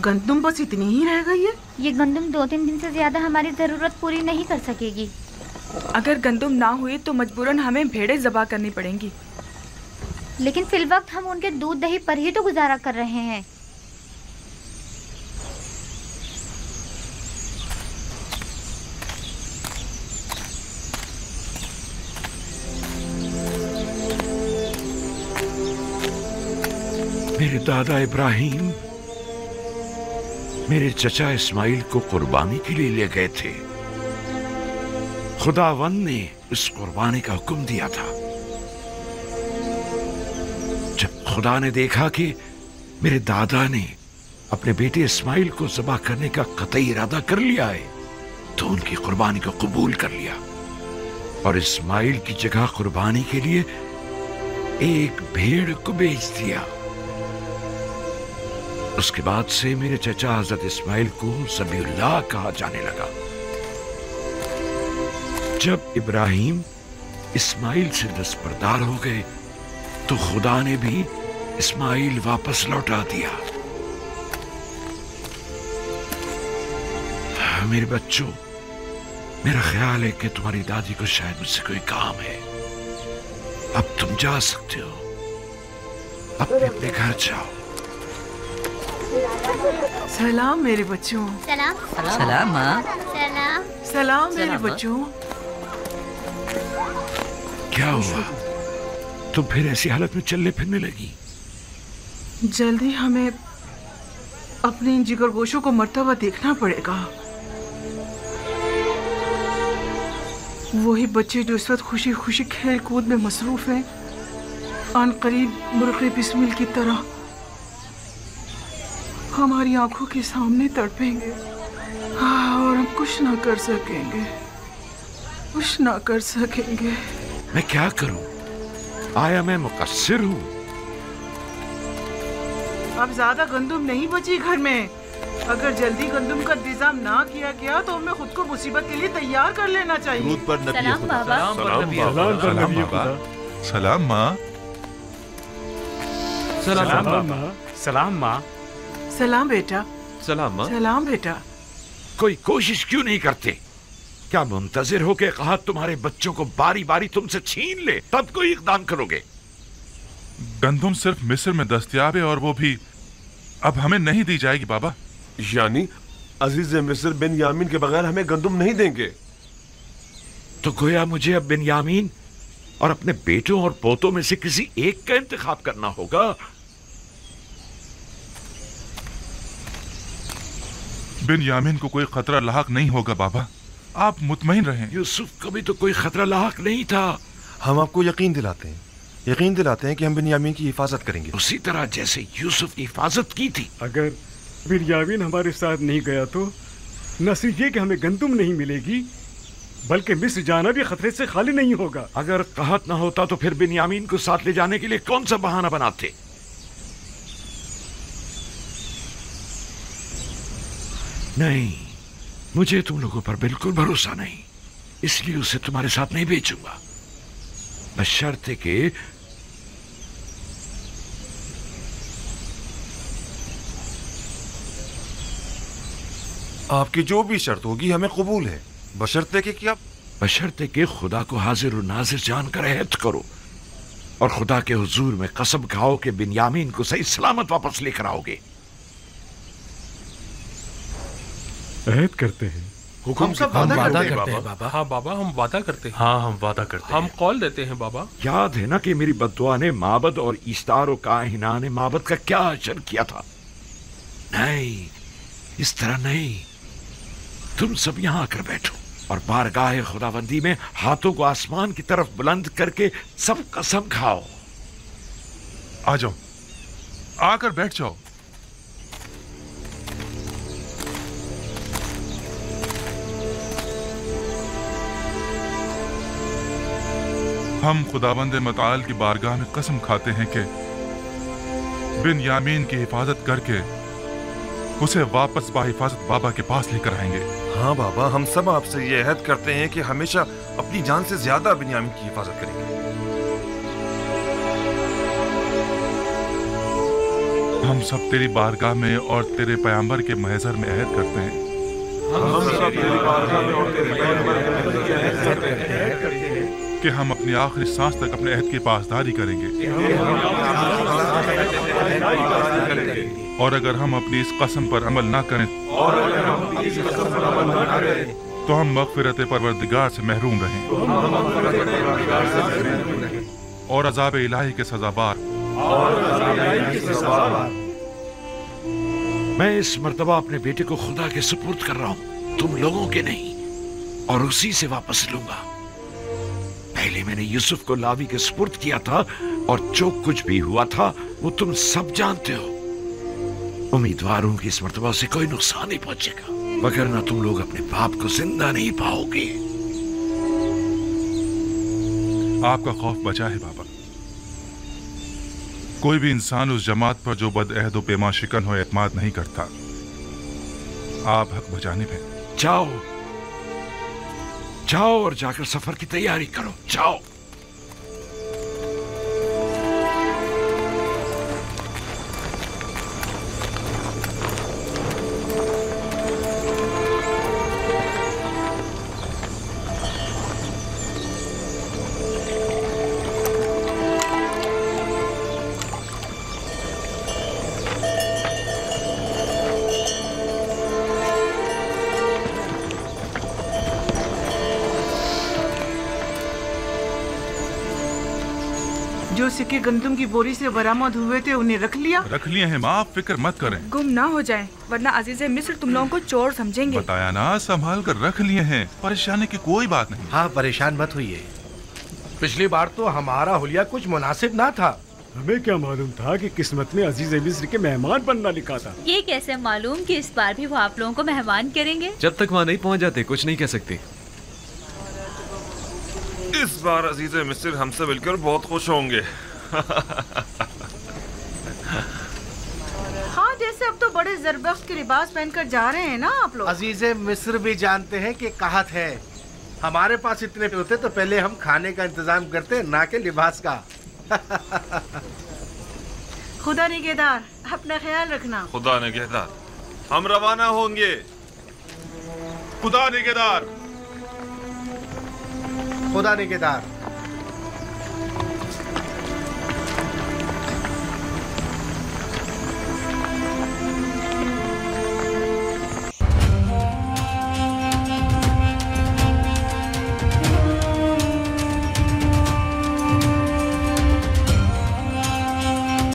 गंदम बस इतनी ही रह गई है? ये गंदम 2-3 दिन से ज्यादा हमारी जरूरत पूरी नहीं कर सकेगी। अगर गंदम ना हुई तो मजबूरन हमें भेड़ें ज़बा करनी पड़ेंगी। लेकिन फिलवक्त हम उनके दूध दही पर ही तो गुजारा कर रहे हैं। मेरे दादा इब्राहिम मेरे चचा इस्माइल को कुर्बानी के लिए ले गए थे। खुदावंद ने इस कुर्बानी का हुक्म दिया था। जब खुदा ने देखा कि मेरे दादा ने अपने बेटे इस्माइल को ज़बह करने का कतई इरादा कर लिया है, तो उनकी कुर्बानी को कबूल कर लिया और इस्माइल की जगह कुर्बानी के लिए एक भेड़ को बेच दिया। उसके बाद से मेरे चचा हजरत इस्माइल को ज़बीहुल्लाह कहा जाने लगा। जब इब्राहिम इस्माइल से दस्तबरदार हो गए तो खुदा ने भी इस्माइल वापस लौटा दिया। मेरे बच्चों, मेरा ख्याल है कि तुम्हारी दादी को शायद मुझसे कोई काम है। अब तुम जा सकते हो, अपने अपने घर जाओ। सलाम मेरे बच्चों। सलाम। सलाम माँ। सलाम। सलाम मेरे बच्चों। क्या हुआ? तुम फिर ऐसी हालत में चलने फिरने लगी? जल्दी हमें अपने इन जिगरगोशों को मरता हुआ देखना पड़ेगा। वही बच्चे जो इस वक्त खुशी खुशी खेल कूद में मसरूफ हैं, आन करीब मुर्गे बिस्मिल की तरह हमारी आंखों के सामने तड़पेंगे। और हम कुछ ना कर सकेंगे, कुछ ना कर सकेंगे। मैं क्या करूं? आया मैं मुकस्सिर हूं? अब ज्यादा गंदम नहीं बची घर में। अगर जल्दी गंदम का इंतजाम ना किया गया तो हमें खुद को मुसीबत के लिए तैयार कर लेना चाहिए। सलाम बाबा। सलाम माँ। सलाम माँ। सलाम माँ। सलाम बेटा। सलाम माँ। सलाम बेटा। कोई कोशिश क्यों नहीं करते? क्या मुंतजिर हो के कहा तुम्हारे बच्चों को बारी बारी तुमसे छीन ले तब कोई इक़दाम करोगे? गंदम सिर्फ मिस्र में दस्तयाब है और वो भी अब हमें नहीं दी जाएगी बाबा। यानी अजीज मिस्र बिन्यामीन के बगैर हमें गंदम नहीं देंगे? तो गोया मुझे अब बिन्यामीन और अपने बेटों और पोतों में से किसी एक का इंतखाब करना होगा। बिन्यामीन को कोई खतरा लाहक नहीं होगा बाबा, आप मुतमईन रहें। यूसुफ को भी तो कोई खतरा लाहक नहीं था। हम आपको यकीन दिलाते हैं कि हम बिन्यामीन की हिफाजत करेंगे, उसी तरह जैसे यूसुफ की हिफाजत की थी। अगर बिन्यामीन हमारे साथ नहीं गया तो न सिर्फ ये कि हमें गंदम नहीं मिलेगी बल्कि मिस्र जाना भी खतरे से खाली नहीं होगा। अगर कहत न होता तो फिर बिन्यामीन को साथ ले जाने के लिए कौन सा बहाना बनाते? नहीं, मुझे तुम लोगों पर बिल्कुल भरोसा नहीं, इसलिए उसे तुम्हारे साथ नहीं भेजूंगा, बशर्ते कि आपकी जो भी शर्त होगी हमें कबूल है, बशर्ते कि क्या? बशर्ते कि खुदा को हाजिर और नाजिर जानकर अहद करो और खुदा के हुजूर में कसम खाओ कि बिन्यामीन को सही सलामत वापस लेकर आओगे। अहद करते हैं। हुक्म से वादा करते हैं बाबा। हाँ बाबा, हम वादा करते हैं। हाँ, हम वादा करते हैं। हम कौल देते हैं बाबा। याद है ना कि मेरी बद्दुआ ने माबद और ईस्तार और काहिना ने माबद का क्या अजर किया था? नहीं, इस तरह नहीं। तुम सब यहां आकर बैठो और बारगाह खुदाबंदी में हाथों को आसमान की तरफ बुलंद करके सब कसम खाओ। आ जाओ, आकर बैठ जाओ। हम खुदाबंद मताल की बारगाह में कसम खाते हैं कि बिन्यामीन की हिफाजत करके उसे वापस बाहिफाजत बाबा के पास लेकर आएंगे। हाँ बाबा, हम सब आपसे ये अहद करते हैं कि हमेशा अपनी जान से ज्यादा बिन्यामीन की हिफाजत करेंगे। हम सब तेरी बारगाह में और तेरे पैगंबर के महज़र में अहद करते हैं कि हम अपनी आखिरी सांस तक अपने अहद की पासदारी करेंगे, और अगर हम अपनी इस कसम पर अमल ना करें तो हम मग़फ़िरत परवरदिगार से महरूम रहें और अज़ाब इलाही के सज़ाबार। मैं इस मर्तबा अपने बेटे को खुदा के सुपुर्द कर रहा हूं, तुम लोगों के नहीं, और उसी से वापस लूंगा। पहले मैंने यूसुफ को लावी के सुपुर्द किया था, और जो कुछ भी हुआ था वो तुम सब जानते हो। उम्मीदवार हूं कि इस मर्तबा से कोई नुकसान नहीं पहुंचेगा, वगरना तुम लोग अपने बाप को जिंदा नहीं पाओगे। आपका खौफ बचा है बाबा। कोई भी इंसान उस जमात पर जो बदअहद व पेमा शिकन हो एतमाद नहीं करता। आप हक बजानिब हैं। जाओ जाओ और जाकर सफर की तैयारी करो, जाओ। जो सिक्के गंदम की बोरी से बरामद हुए थे उन्हें रख लिया? रख लिए हैं माँ, आप फिक्र मत करें। गुम ना हो जाए, वरना अजीज़े मिस्र तुम लोगों को चोर समझेंगे। बताया ना, संभाल कर रख लिए हैं, परेशानी की कोई बात नहीं। हाँ, परेशान मत होइए। पिछली बार तो हमारा हुलिया कुछ मुनासिब ना था। हमें क्या मालूम था कि किस्मत में अजीज मिस्र के मेहमान बनना लिखा था। ये कैसे मालूम कि इस बार भी वो आप लोगों को मेहमान करेंगे? जब तक वहाँ नहीं पहुँच जाते कुछ नहीं कह सकते। इस बार अजीज मिस्र हमसे मिलकर बहुत खुश होंगे। हाँ, जैसे अब तो बड़े जरबख्त के लिबास पहनकर जा रहे हैं ना आप लोग। अजीज़े मिस्र भी जानते हैं कि कहत है, हमारे पास इतने होते तो पहले हम खाने का इंतजाम करते, ना के लिबास का। खुदा निगहदार, अपना ख्याल रखना। खुदा निगहदार, हम रवाना होंगे। खुदा निगहदार, खुदा निगहदार।